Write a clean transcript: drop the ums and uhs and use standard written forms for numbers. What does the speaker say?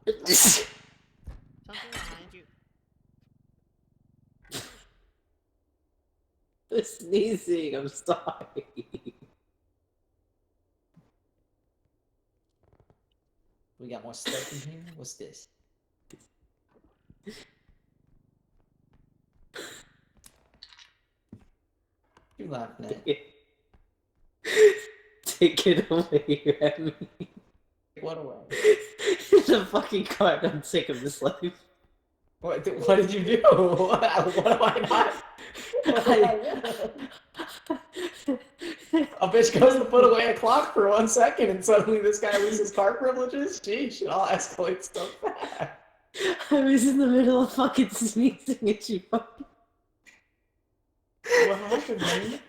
Something behind you. I'm sneezing, I'm sorry. We got more stuff in here? What's this? You laughing at? Take it away, Remy. What away? The fucking card, I'm sick of this life. What did you do? What am I not? A bitch goes to put away a clock for 1 second and suddenly this guy loses car privileges? Sheesh, it all escalates so fast. I was in the middle of fucking sneezing and she fucking... What happened, man?